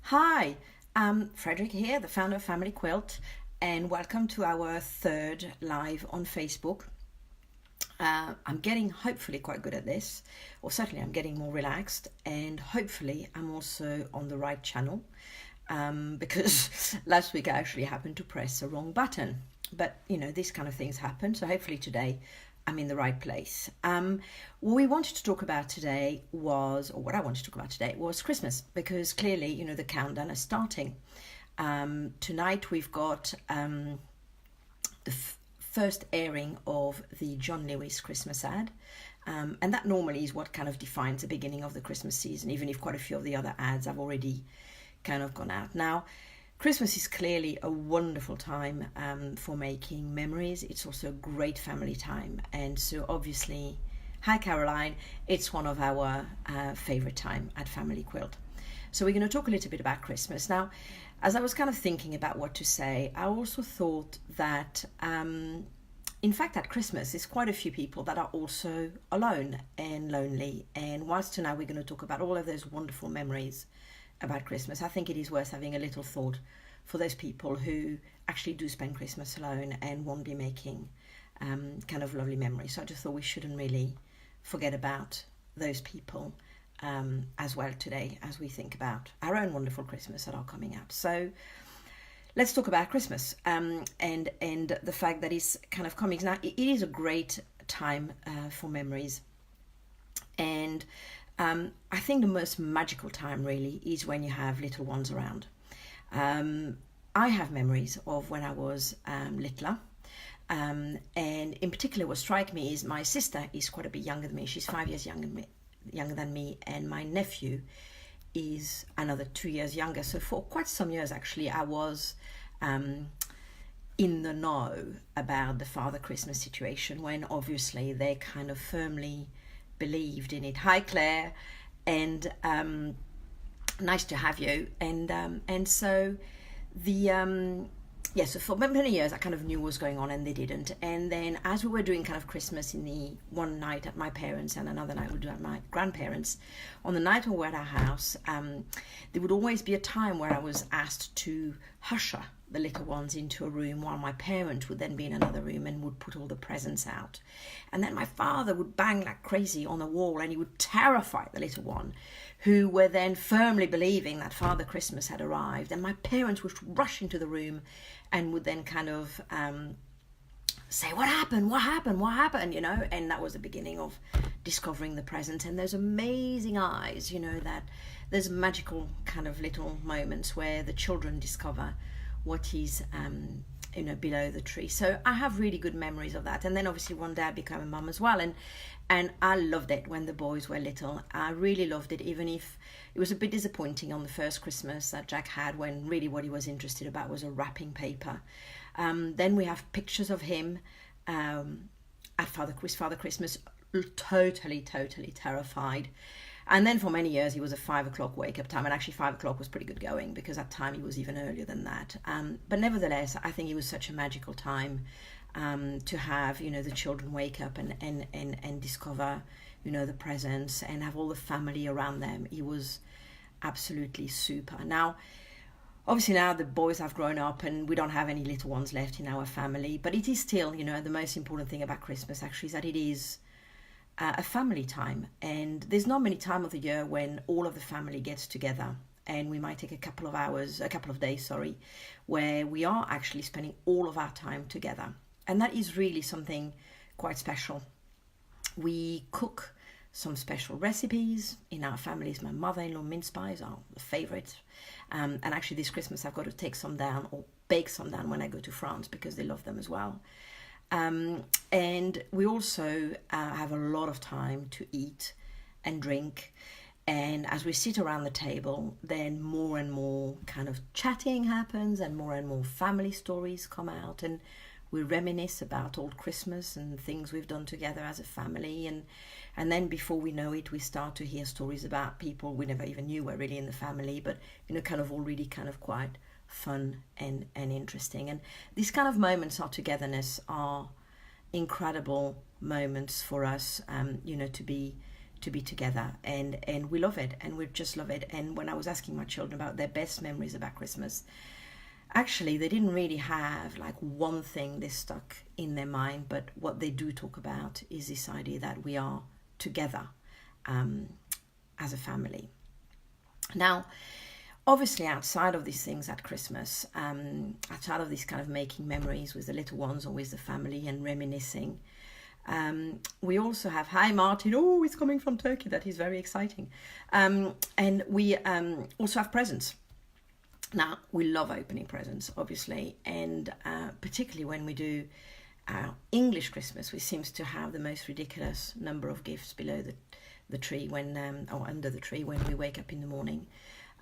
Hi, Frederick here, the founder of Family Quilt, and welcome to our third live on Facebook. I'm getting hopefully quite good at this, or certainly I'm getting more relaxed, and hopefully I'm also on the right channel because last week I actually happened to press the wrong button. But these kind of things happen, so hopefully today I'm in the right place. What we wanted to talk about today was, or what I wanted to talk about today was Christmas, because clearly, the countdown is starting. Tonight we've got the first airing of the John Lewis Christmas ad. And that normally is what kind of defines the beginning of the Christmas season, even if quite a few of the other ads have already kind of gone out. Now, Christmas is clearly a wonderful time for making memories. It's also a great family time. And so obviously, hi Caroline, it's one of our favorite time at Family Quilt. So we're going to talk a little bit about Christmas. Now, as I was kind of thinking about what to say, I also thought that, in fact, at Christmas, there's quite a few people that are also alone and lonely. And whilst tonight we're going to talk about all of those wonderful memories about Christmas, I think it is worth having a little thought for those people who actually do spend Christmas alone and won't be making kind of lovely memories. So I just thought we shouldn't really forget about those people as well today as we think about our own wonderful Christmas that are coming out. So let's talk about Christmas and the fact that it's kind of coming. Now, it is a great time for memories, and I think the most magical time really is when you have little ones around. I have memories of when I was littler, and in particular what strikes me is my sister is quite a bit younger than me. She's 5 years younger than me, and my nephew is another 2 years younger. So for quite some years actually I was in the know about the Father Christmas situation, when obviously they kind of firmly believed in it. Hi Claire, and nice to have you. And so so for many years I kind of knew what was going on and they didn't. And then as we were doing kind of Christmas in the one night at my parents and another night we would do at my grandparents, on the night we were at our house, there would always be a time where I was asked to usher the little ones into a room, while my parents would then be in another room and would put all the presents out. And then my father would bang like crazy on the wall and he would terrify the little one, who were then firmly believing that Father Christmas had arrived. And my parents would rush into the room and would then kind of say, what happened, and that was the beginning of discovering the present. And those amazing eyes, that there's magical kind of little moments where the children discover what is below the tree. So I have really good memories of that. And then obviously one day I became a mum as well, and I loved it when the boys were little. I really loved it, even if it was a bit disappointing on the first Christmas that Jack had, when really what he was interested about was a wrapping paper. Then we have pictures of him at Father Christmas, totally terrified. And then for many years he was a 5 o'clock wake up time, and actually 5 o'clock was pretty good going, because at time he was even earlier than that. But nevertheless, I think it was such a magical time to have, the children wake up and discover, the presents and have all the family around them. It was absolutely super. Now, obviously now the boys have grown up and we don't have any little ones left in our family, but it is still, the most important thing about Christmas actually is that it is a family time. And there's not many time of the year when all of the family gets together, and we might take a couple of days, where we are actually spending all of our time together. And that is really something quite special. We cook some special recipes in our families. My mother-in-law mince pies are the favorite. And actually this Christmas I've got to take some down, or bake some down when I go to France, because they love them as well. And we also have a lot of time to eat and drink. And as we sit around the table, then more and more kind of chatting happens, and more family stories come out, and we reminisce about old Christmas and things we've done together as a family. And then before we know it, we start to hear stories about people we never even knew were really in the family, but kind of all really kind of quite fun and interesting. And these kind of moments of togetherness are incredible moments for us, to be to be together, and we love it, and we just love it. And when I was asking my children about their best memories about Christmas, actually they didn't really have like one thing they stuck in their mind, but what they do talk about is this idea that we are together as a family. Now, obviously, outside of these things at Christmas, outside of this kind of making memories with the little ones or with the family and reminiscing, we also have, hi Martin, oh, it's coming from Turkey, that is very exciting. And we also have presents. Now, we love opening presents, obviously, and particularly when we do our English Christmas, we seem to have the most ridiculous number of gifts below the tree when, or under the tree when we wake up in the morning.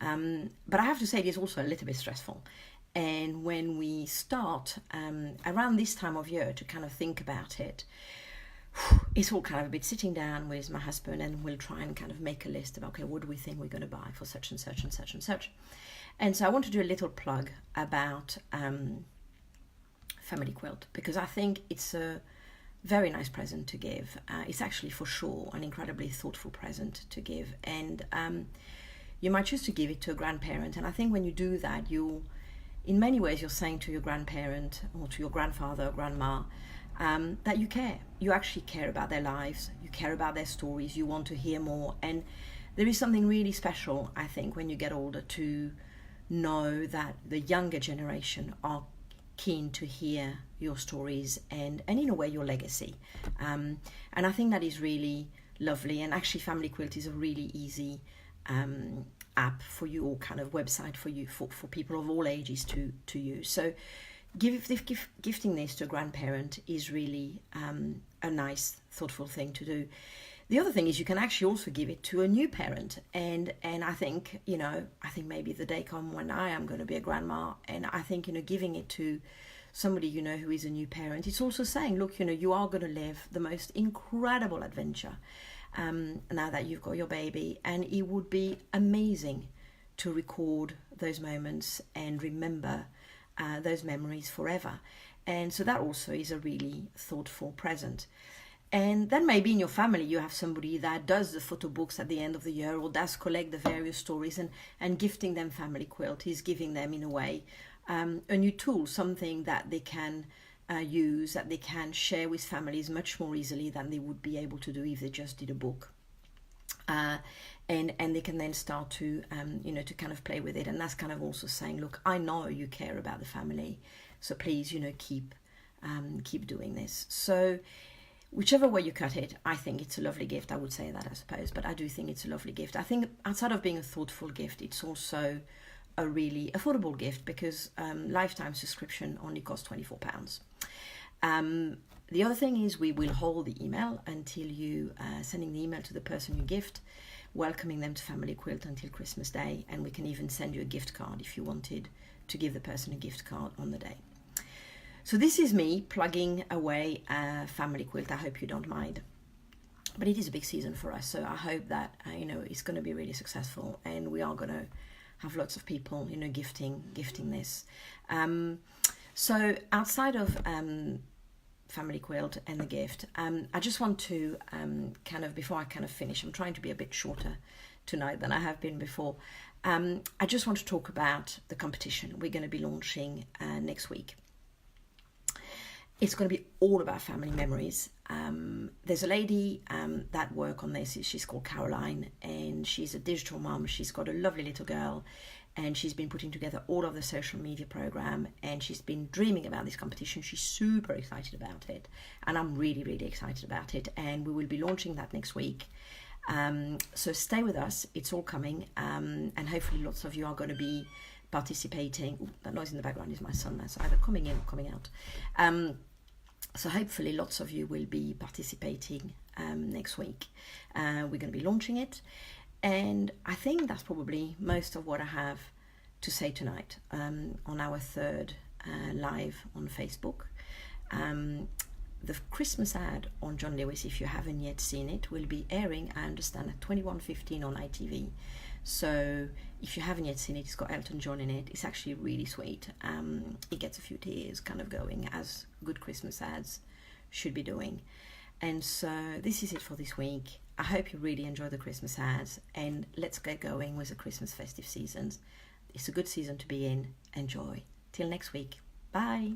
But I have to say it is also a little bit stressful. And when we start around this time of year to kind of think about it, it's all kind of a bit sitting down with my husband, and we'll try and kind of make a list of, okay, what do we think we're going to buy for such and such and such and such. And so I want to do a little plug about Family Quilt, because I think it's a very nice present to give. It's actually for sure an incredibly thoughtful present to give. And you might choose to give it to a grandparent. And I think when you do that, in many ways, you're saying to your grandparent or to your grandfather or grandma that you care. You actually care about their lives. You care about their stories. You want to hear more. And there is something really special, I think, when you get older to know that the younger generation are keen to hear your stories and in a way your legacy. And I think that is really lovely. And actually Family Quilt is a really easy app for you, or kind of website for you, for people of all ages to use. So gifting this to a grandparent is really a nice, thoughtful thing to do. The other thing is you can actually also give it to a new parent. And I think, I think maybe the day come when I am going to be a grandma, and I think, giving it to somebody, who is a new parent, it's also saying, look, you are going to live the most incredible adventure now that you've got your baby, and it would be amazing to record those moments and remember those memories forever. And so that also is a really thoughtful present. And then maybe in your family you have somebody that does the photo books at the end of the year, or does collect the various stories, and gifting them Family Quilt is giving them, in a way, a new tool, something that they can use, that they can share with families much more easily than they would be able to do if they just did a book. And they can then start to to kind of play with it. And that's kind of also saying, look, I know you care about the family, so please keep doing this. So whichever way you cut it, I think it's a lovely gift. I would say that, I suppose, but I do think it's a lovely gift. I think outside of being a thoughtful gift, it's also a really affordable gift, because lifetime subscription only costs £24. The other thing is we will hold the email until you sending the email to the person you gift, welcoming them to Family Quilt until Christmas Day, and we can even send you a gift card if you wanted to give the person a gift card on the day. So this is me plugging away Family Quilt. I hope you don't mind. But it is a big season for us, so I hope that it's going to be really successful, and we are going to have lots of people gifting this. So outside of Family Quilt and the gift, I just want to before I kind of finish, I'm trying to be a bit shorter tonight than I have been before. I just want to talk about the competition we're going to be launching next week. It's going to be all about family memories. There's a lady that works on this. She's called Caroline, and she's a digital mom. She's got a lovely little girl, and she's been putting together all of the social media program, and she's been dreaming about this competition. She's super excited about it, and I'm really, really excited about it. And we will be launching that next week. So stay with us. It's all coming, and hopefully lots of you are going to be participating. Ooh, that noise in the background is my son. That's either coming in or coming out. So hopefully lots of you will be participating next week. We're going to be launching it. And I think that's probably most of what I have to say tonight on our third live on Facebook. The Christmas ad on John Lewis, if you haven't yet seen it, will be airing, I understand, at 21:15 on ITV. So if you haven't yet seen it, it's got Elton John in it. It's actually really sweet. It gets a few tears kind of going, as good Christmas ads should be doing. And so this is it for this week. I hope you really enjoy the Christmas ads, and let's get going with the Christmas festive seasons. It's a good season to be in. Enjoy. Till next week. Bye.